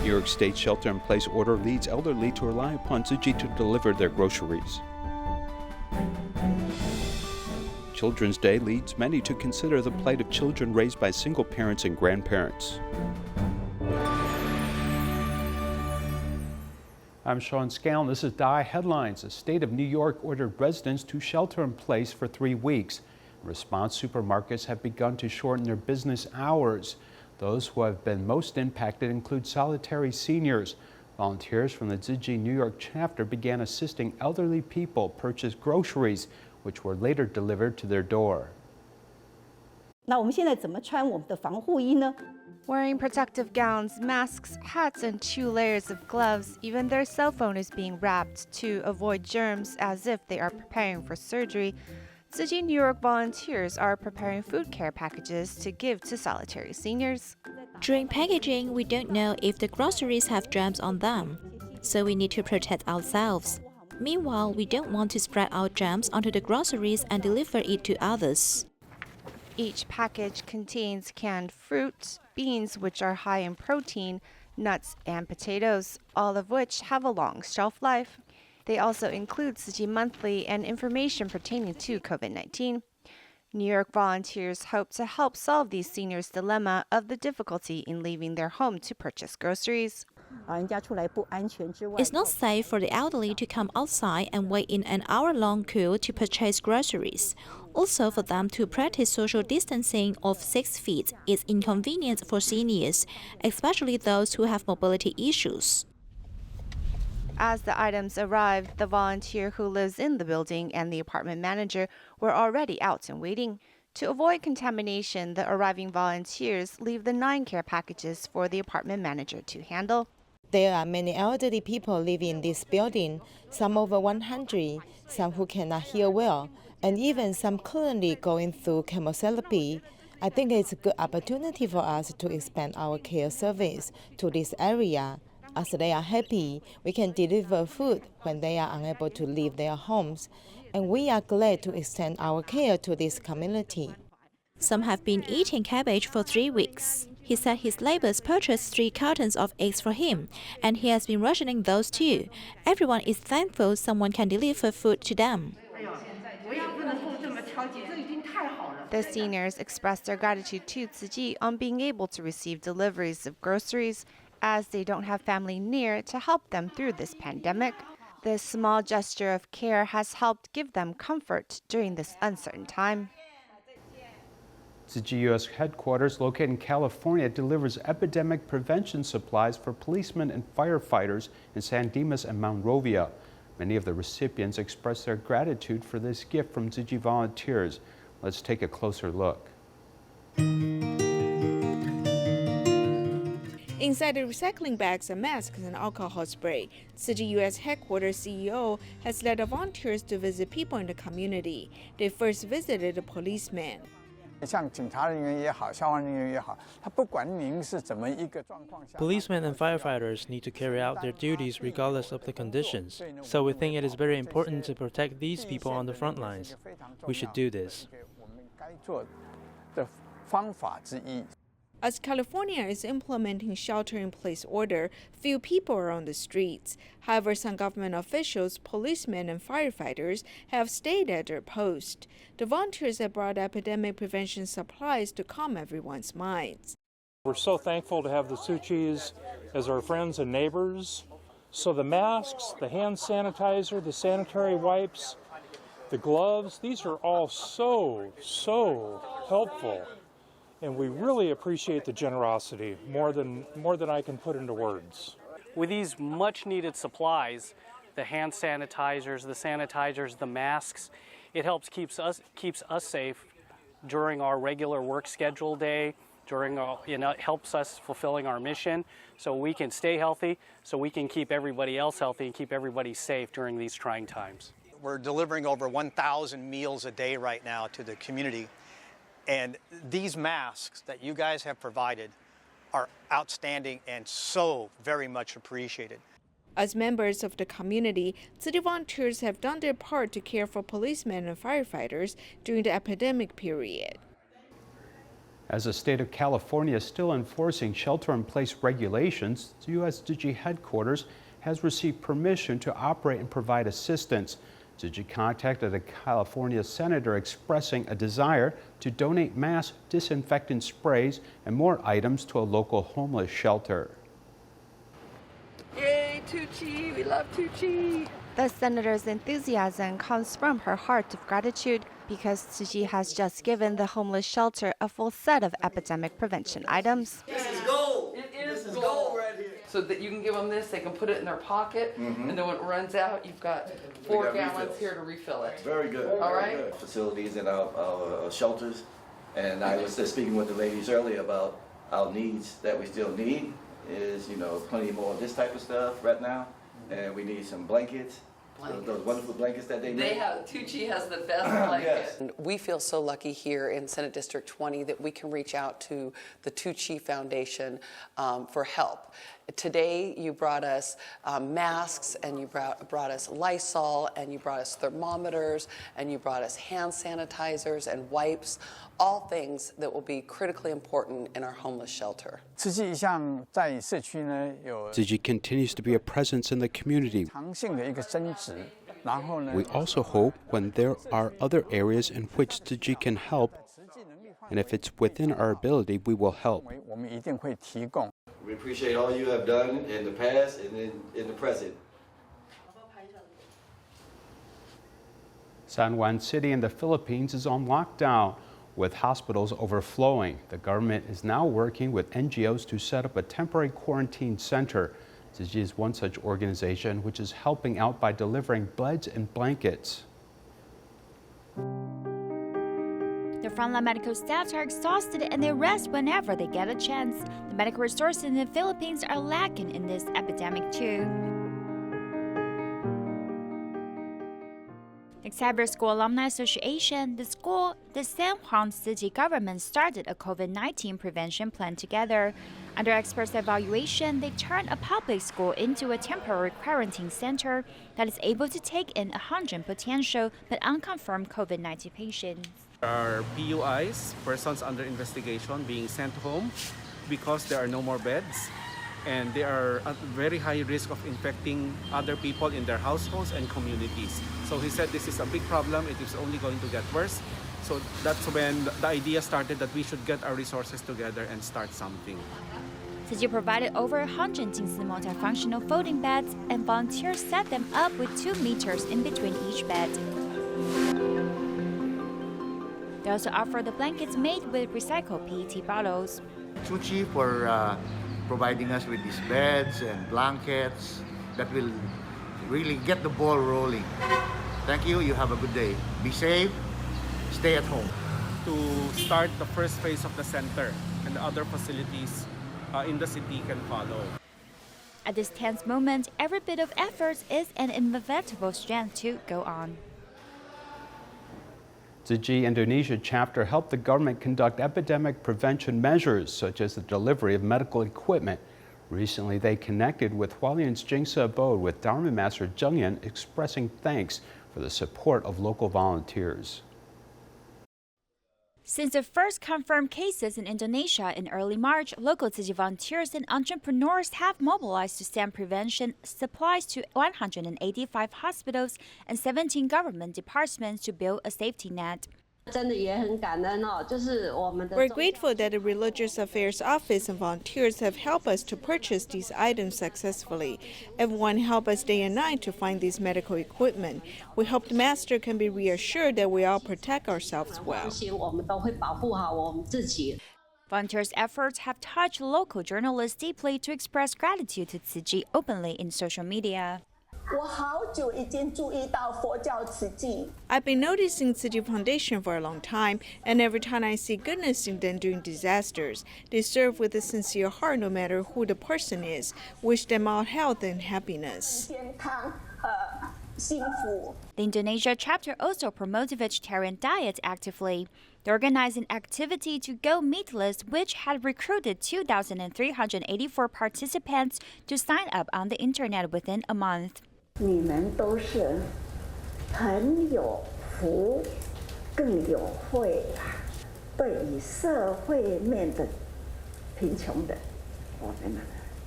New York State shelter-in-place order leads elderly to rely upon Tzu Chi to deliver their groceries. Children's Day leads many to consider the plight of children raised by single parents and grandparents. I'm Sean Scallon. This is DI Headlines. The state of New York ordered residents to shelter in place for 3 weeks. In response, supermarkets have begun to shorten their business hours. Those who have been most impacted include solitary seniors. Volunteers from the Tzu Chi New York chapter began assisting elderly people purchase groceries, which were later delivered to their door. 那我们现在怎么穿我们的防护衣呢？ Wearing protective gowns, masks, hats, and 2 layers of gloves, even their cell phone is being wrapped to avoid germs as if they are preparing for surgery. Tzu Chi New York volunteers are preparing food care packages to give to solitary seniors. During packaging, we don't know if the groceries have germs on them, so we need to protect ourselves. Meanwhile, we don't want to spread our germs onto the groceries and deliver it to others. Each package contains canned fruit, beans, which are high in protein, nuts, and potatoes, all of which have a long shelf life. They also include Tzu Chi Monthly and information pertaining to COVID-19. New York volunteers hope to help solve these seniors' dilemma of the difficulty in leaving their home to purchase groceries. It's not safe for the elderly to come outside and wait in an hour-long queue to purchase groceries. Also, for them to practice social distancing of 6 feet is inconvenient for seniors, especially those who have mobility issues. As the items arrived, the volunteer who lives in the building and the apartment manager were already out and waiting. To avoid contamination, the arriving volunteers leave the 9 care packages for the apartment manager to handle. There are many elderly people living in this building, some over 100, some who cannot hear well, and even some currently going through chemotherapy. I think it's a good opportunity for us to expand our care service to this area. As they are happy, we can deliver food when they are unable to leave their homes, and we are glad to extend our care to this community. Some have been eating cabbage for 3 weeks. He said his neighbors purchased 3 cartons of eggs for him, and he has been rationing those too. Everyone is thankful someone can deliver food to them. The seniors expressed their gratitude to Tzu Chi on being able to receive deliveries of groceries, as they don't have family near to help them through this pandemic. This small gesture of care has helped give them comfort during this uncertain time. Tzu Chi U.S. headquarters, located in California, delivers epidemic prevention supplies for policemen and firefighters in San Dimas and Monrovia. Many of the recipients expressed their gratitude for this gift from Tzu Chi volunteers. Let's take a closer look. Inside the recycling bags are masks and alcohol spray. Tzu Chi U.S. headquarters CEO has led the volunteers to visit people in the community. They first visited the policemen. Policemen and firefighters need to carry out their duties regardless of the conditions, so we think it is very important to protect these people on the front lines. We should do this. As California is implementing shelter-in-place order, few people are on the streets. However, some government officials, policemen, and firefighters have stayed at their post. The volunteers have brought epidemic prevention supplies to calm everyone's minds. We're so thankful to have the Tzu Chis as our friends and neighbors. So the masks, the hand sanitizer, the sanitary wipes, the gloves, these are all so helpful. And we really appreciate the generosity more than I can put into words. With these much-needed supplies, the hand sanitizers, the masks, it helps keeps us safe during our regular work schedule day. It helps us fulfilling our mission, so we can stay healthy, so we can keep everybody else healthy and keep everybody safe during these trying times. We're delivering over 1,000 meals a day right now to the community. And these masks that you guys have provided are outstanding and so very much appreciated. As members of the community, Tzu Chi volunteers have done their part to care for policemen and firefighters during the epidemic period. As the state of California is still enforcing shelter-in-place regulations, the U.S. Tzu Chi headquarters has received permission to operate and provide assistance. Tzu Chi contacted a California senator expressing a desire to donate mask, disinfectant sprays, and more items to a local homeless shelter. Yay, Tzu Chi! We love Tzu Chi! The senator's enthusiasm comes from her heart of gratitude because Tzu Chi has just given the homeless shelter a full set of epidemic prevention items. This is gold! It is gold right here! So that you can give them this, they can put it in their pocket, and then when it runs out, you've got 4 gallons here to refill it. Very good. All right? Very good. Facilities in our shelters, and I was just speaking with the ladies earlier about our needs that we still need is, plenty more of this type of stuff right now, and we need some blankets. Those wonderful blankets that they make. Tzu Chi has the best blanket. Yes. We feel so lucky here in Senate District 20 that we can reach out to the Tzu Chi Foundation for help. Today you brought us masks, and you brought us Lysol, and you brought us thermometers, and you brought us hand sanitizers and wipes, all things that will be critically important in our homeless shelter. Tzu Chi continues to be a presence in the community. We also hope when there are other areas in which Tzu Chi can help, and if it's within our ability, we will help. We appreciate all you have done in the past and in the present. San Juan City in the Philippines is on lockdown, with hospitals overflowing. The government is now working with NGOs to set up a temporary quarantine center. Tzu Chi is one such organization which is helping out by delivering beds and blankets. The frontline medical staffs are exhausted and they rest whenever they get a chance. The medical resources in the Philippines are lacking in this epidemic too. Xavier School Alumni Association, the San Juan City government started a COVID-19 prevention plan together. Under experts' evaluation, they turned a public school into a temporary quarantine center that is able to take in 100 potential but unconfirmed COVID-19 patients. There are PUIs, persons under investigation, being sent home because there are no more beds, and they are at very high risk of infecting other people in their households and communities. So he said this is a big problem, it is only going to get worse. So that's when the idea started that we should get our resources together and start something. Tzu Chi provided over 100 multifunctional folding beds, and volunteers set them up with 2 meters in between each bed. They also offer the blankets made with recycled PET bottles. Tzu Chi for providing us with these beds and blankets that will really get the ball rolling. Thank you. You have a good day. Be safe. Stay at home. To start the first phase of the center, and the other facilities in the city can follow. At this tense moment, every bit of effort is an inevitable strength to go on. Tzu Chi Indonesia chapter helped the government conduct epidemic prevention measures, such as the delivery of medical equipment. Recently, they connected with Hualien's Jingsa abode with Dharma Master Zheng Yan, expressing thanks for the support of local volunteers. Since the first confirmed cases in Indonesia in early March, local Tzu Chi volunteers and entrepreneurs have mobilized to send prevention supplies to 185 hospitals and 17 government departments to build a safety net. We're grateful that the Religious Affairs Office and volunteers have helped us to purchase these items successfully. Everyone helped us day and night to find this medical equipment. We hope the Master can be reassured that we all protect ourselves well. Volunteers' efforts have touched local journalists deeply to express gratitude to Tzu Chi openly in social media. I've been noticing Tzu Chi Foundation for a long time, and every time I see goodness in them during disasters, they serve with a sincere heart no matter who the person is. Wish them all health and happiness. The Indonesia chapter also promotes vegetarian diet actively. They organized an activity to go meatless, which had recruited 2,384 participants to sign up on the internet within a month. 你们都是很有福，更有慧呀！对于社会面的贫穷人，我们呢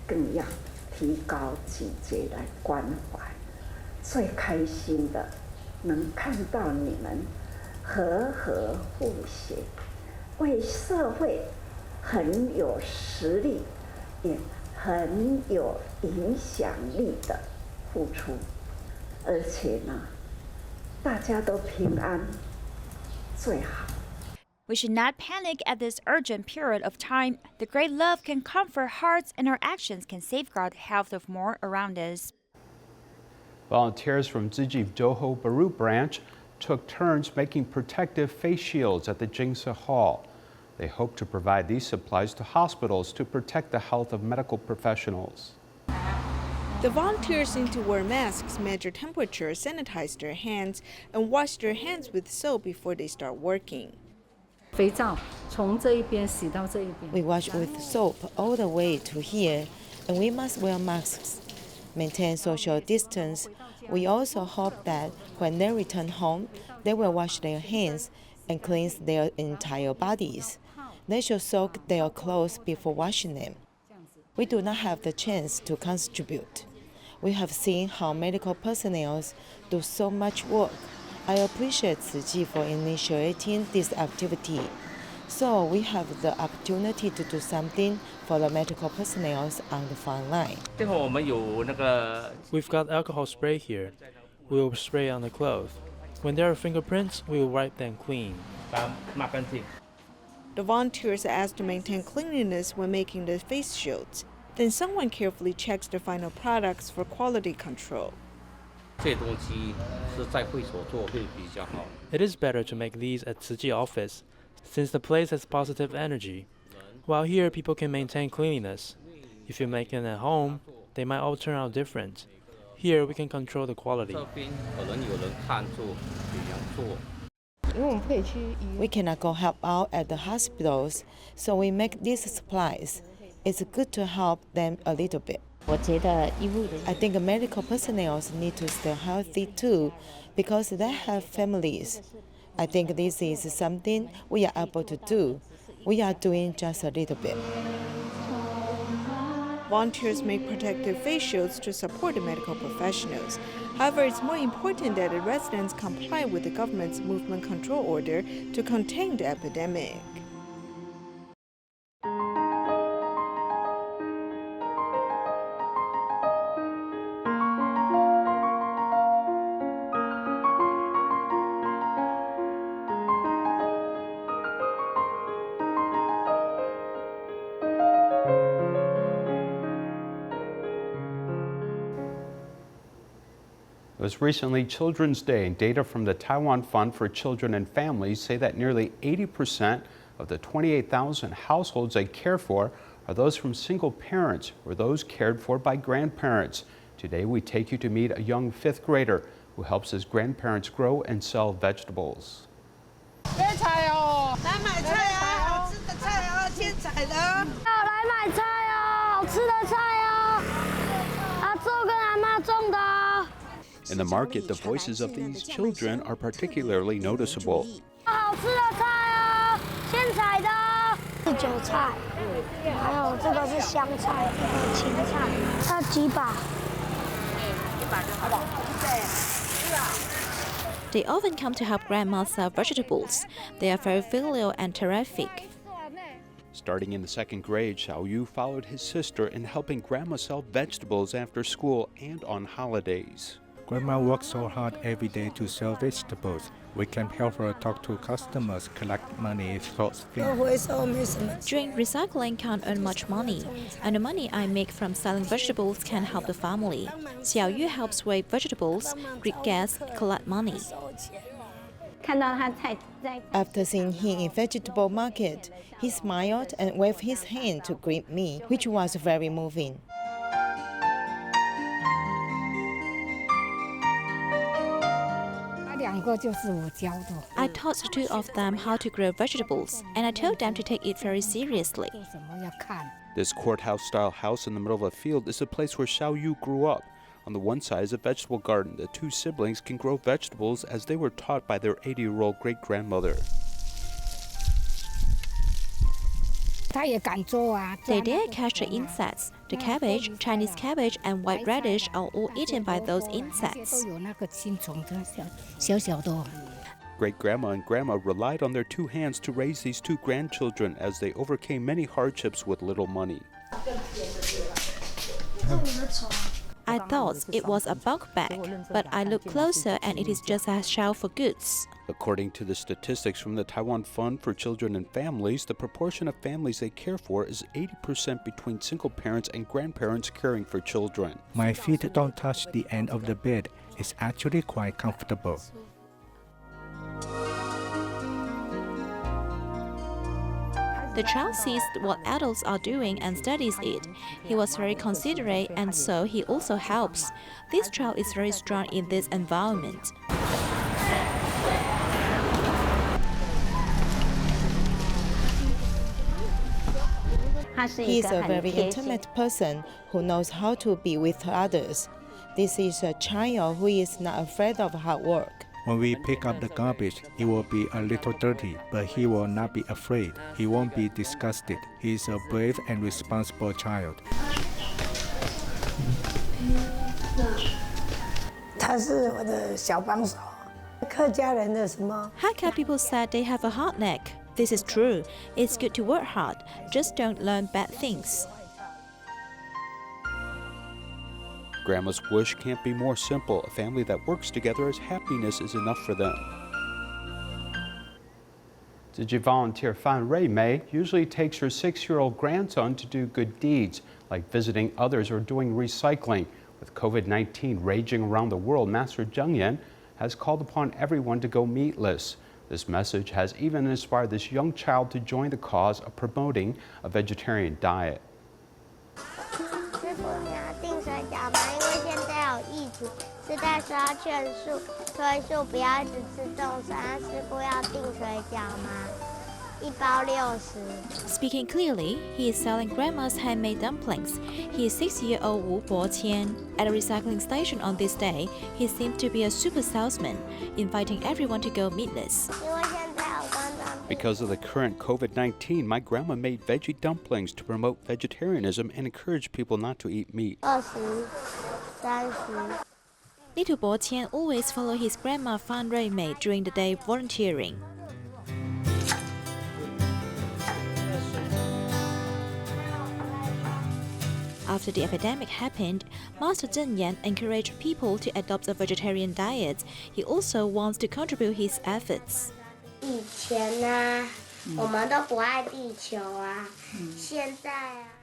更要提高警觉来关怀。最开心的，能看到你们和和互协，为社会很有实力，也很有影响力的付出，而且呢，大家都平安最好。We should not panic at this urgent period of time. The great love can comfort hearts, and our actions can safeguard the health of more around us. Volunteers from Tzu Chi Johor Baru branch took turns making protective face shields at the Jingsa Hall. They hope to provide these supplies to hospitals to protect the health of medical professionals. The volunteers need to wear masks, measure temperature, sanitize their hands, and wash their hands with soap before they start working. We wash with soap all the way to here, and we must wear masks, maintain social distance. We also hope that when they return home, they will wash their hands and cleanse their entire bodies. They should soak their clothes before washing them. We do not have the chance to contribute. We have seen how medical personnel do so much work. I appreciate Tzu Chi for initiating this activity. So we have the opportunity to do something for the medical personnel on the front line. We've got alcohol spray here. We will spray on the clothes. When there are fingerprints, we will wipe them clean. The volunteers are asked to maintain cleanliness when making the face shields. Then someone carefully checks the final products for quality control. It is better to make these at Tzu Chi office, since the place has positive energy. While here, people can maintain cleanliness. If you make them at home, they might all turn out different. Here, we can control the quality. We cannot go help out at the hospitals, so we make these supplies. It's good to help them a little bit. I think medical personnel need to stay healthy too, because they have families. I think this is something we are able to do. We are doing just a little bit. Volunteers make protective face shields to support the medical professionals. However, it's more important that the residents comply with the government's movement control order to contain the epidemic. It was recently Children's Day, and data from the Taiwan Fund for Children and Families say that nearly 80% of the 28,000 households they care for are those from single parents or those cared for by grandparents. Today we take you to meet a young 5th grader who helps his grandparents grow and sell vegetables. In the market, the voices of these children are particularly noticeable. They often come to help grandma sell vegetables. They are very filial and terrific. Starting in the 2nd grade, Xiao Yu followed his sister in helping grandma sell vegetables after school and on holidays. Grandma works so hard every day to sell vegetables. We can help her talk to customers, collect money, sort things. Doing recycling can't earn much money, and the money I make from selling vegetables can help the family. Xiao Yu helps weigh vegetables, greet guests, collect money. After seeing him in vegetable market, he smiled and waved his hand to greet me, which was very moving. I taught the 2 of them how to grow vegetables, and I told them to take it very seriously. This courthouse-style house in the middle of a field is a place where Xiao Yu grew up. On the one side is a vegetable garden. The 2 siblings can grow vegetables as they were taught by their 80-year-old great-grandmother. They dare catch the insects. The cabbage, Chinese cabbage, and white radish are all eaten by those insects. Great-grandma and grandma relied on their two hands to raise these two grandchildren as they overcame many hardships with little money. I thought it was a bulk bag, but I looked closer and it is just a shell for goods. According to the statistics from the Taiwan Fund for Children and Families, the proportion of families they care for is 80% between single parents and grandparents caring for children. My feet don't touch the end of the bed. It's actually quite comfortable. The child sees what adults are doing and studies it. He was very considerate and so he also helps. This child is very strong in this environment. He is a very intimate person who knows how to be with others. This is a child who is not afraid of hard work. When we pick up the garbage, it will be a little dirty, but he will not be afraid. He won't be disgusted. He is a brave and responsible child. Hakka people said they have a hard neck. This is true. It's good to work hard. Just don't learn bad things. Grandma's wish can't be more simple. A family that works together as happiness is enough for them. Tzu Chi volunteer Fan Rui Mei usually takes her 6-year-old grandson to do good deeds, like visiting others or doing recycling. With COVID-19 raging around the world, Master Zheng Yan has called upon everyone to go meatless. This message has even inspired this young child to join the cause of promoting a vegetarian diet. Speaking clearly, he is selling grandma's handmade dumplings. He is 6-year-old Wu Boqian. At a recycling station on this day, he seems to be a super salesman, inviting everyone to go meatless. Because of the current COVID-19, my grandma made veggie dumplings to promote vegetarianism and encourage people not to eat meat. Little Boqian always follow his grandma Fan Rui Mei during the day volunteering. After the epidemic happened, Master Zheng Yan encouraged people to adopt a vegetarian diet. He also wants to contribute his efforts.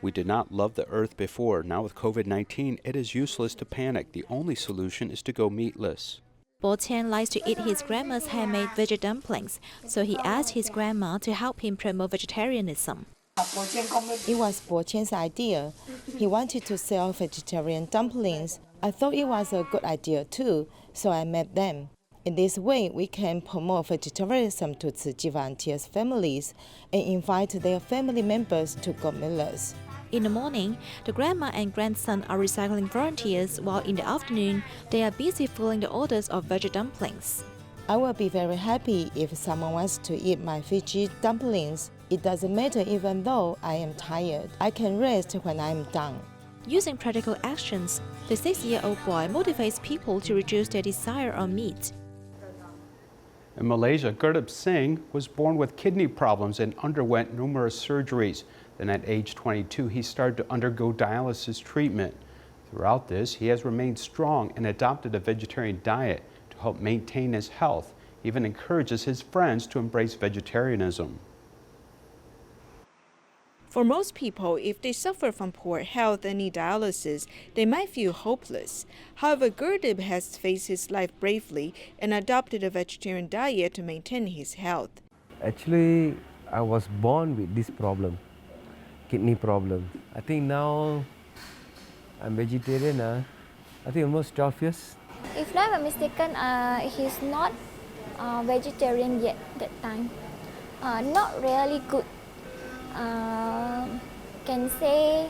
We did not love the earth before. Now with COVID-19, it is useless to panic. The only solution is to go meatless. Boqian likes to eat his grandma's handmade veggie dumplings, so he asked his grandma to help him promote vegetarianism. It was Boqian's idea. He wanted to sell vegetarian dumplings. I thought it was a good idea too, so I met them. In this way, we can promote vegetarianism to Tzu Chi volunteers' families and invite their family members to go meatless. In the morning, the grandma and grandson are recycling volunteers, while in the afternoon, they are busy filling the orders of veggie dumplings. I will be very happy if someone wants to eat my veggie dumplings. It doesn't matter even though I am tired. I can rest when I am done. Using practical actions, the 6-year-old boy motivates people to reduce their desire on meat. In Malaysia, Gurdeep Singh was born with kidney problems and underwent numerous surgeries. Then at age 22, he started to undergo dialysis treatment. Throughout this, he has remained strong and adopted a vegetarian diet to help maintain his health. He even encourages his friends to embrace vegetarianism. For most people, if they suffer from poor health and need dialysis, they might feel hopeless. However, Gurdeep has faced his life bravely and adopted a vegetarian diet to maintain his health. Actually, I was born with this problem, kidney problem. I think now I'm vegetarian, I think almost 12 years. If not mistaken, he's not vegetarian yet that time. Not really good. Can say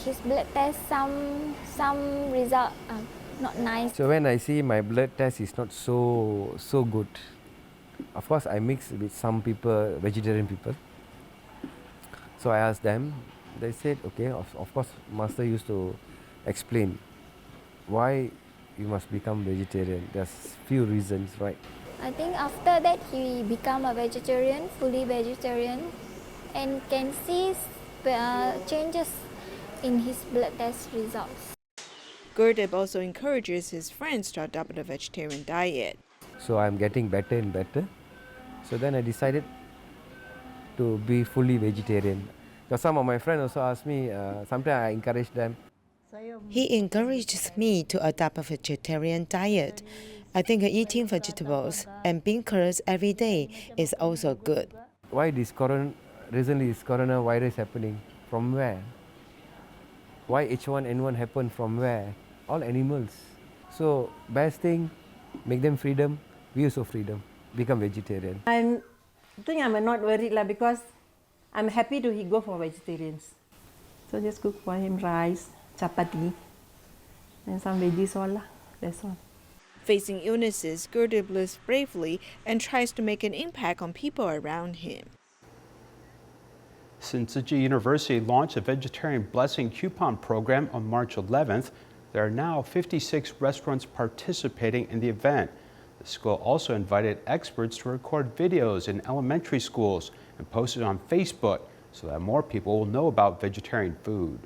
his blood test some result not nice. So when I see my blood test is not so good, of course I mix with some people, vegetarian people. So I asked them, they said, okay, of course, Master used to explain why you must become vegetarian. There's few reasons, right? I think after that he become a vegetarian, fully vegetarian, and can see changes in his blood test results. Gurdip also encourages his friends to adopt a vegetarian diet. So I'm getting better and better. So then I decided to be fully vegetarian. Because some of my friends also ask me, sometimes I encourage them. He encourages me to adopt a vegetarian diet. I think eating vegetables and bean curds every day is also good. Why recently is coronavirus happening? From where? Why H1N1 happened from where? All animals. So best thing, make them freedom, we also freedom, become vegetarian. I think I'm not worried because I'm happy to go for vegetarians. So just cook for him rice, chapati, and some veggies all. That's all. Facing illnesses, Gurdip lives bravely and tries to make an impact on people around him. Since Tzu Chi University launched a vegetarian blessing coupon program on March 11th, there are now 56 restaurants participating in the event. The school also invited experts to record videos in elementary schools and post it on Facebook so that more people will know about vegetarian food.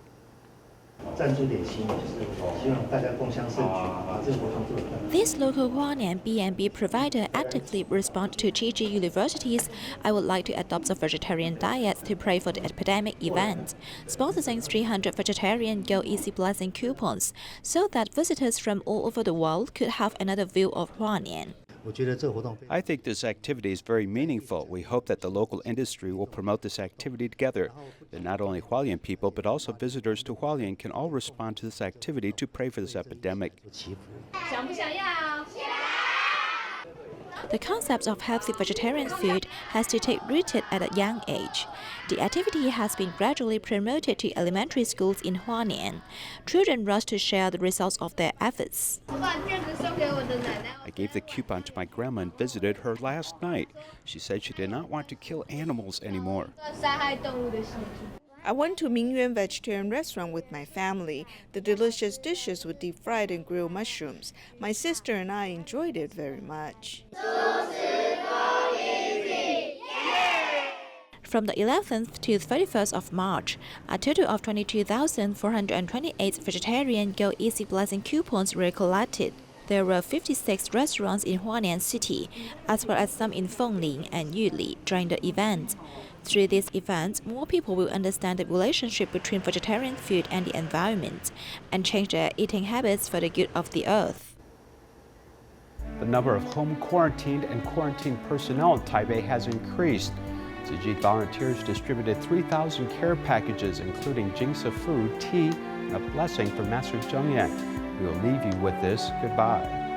This local Hualien B&B provider actively responds to Tzu Chi University's "I would like to adopt a vegetarian diet to pray for the epidemic" event, sponsoring 300 vegetarian Go Easy Blessing coupons so that visitors from all over the world could have another view of Hualien. I think this activity is very meaningful. We hope that the local industry will promote this activity together. That not only Hualien people, but also visitors to Hualien can all respond to this activity to pray for this epidemic. The concept of healthy vegetarian food has to take root at a young age. The activity has been gradually promoted to elementary schools in Hualien. Children rush to share the results of their efforts. I gave the coupon to my grandma and visited her last night. She said she did not want to kill animals anymore. I went to Mingyuan Vegetarian Restaurant with my family. The delicious dishes with deep fried and grilled mushrooms. My sister and I enjoyed it very much. From the 11th to 31st of March, a total of 22,428 vegetarian Go Easy Blessing coupons were collected. There were 56 restaurants in Hualien City, as well as some in Fenglin and Yuli during the event. Through this event, more people will understand the relationship between vegetarian food and the environment and change their eating habits for the good of the earth. The number of home quarantined and quarantined personnel in Taipei has increased. Tzu Chi volunteers distributed 3,000 care packages, including jingsa food, tea, and a blessing for Master Zheng Yan. We will leave you with this. Goodbye.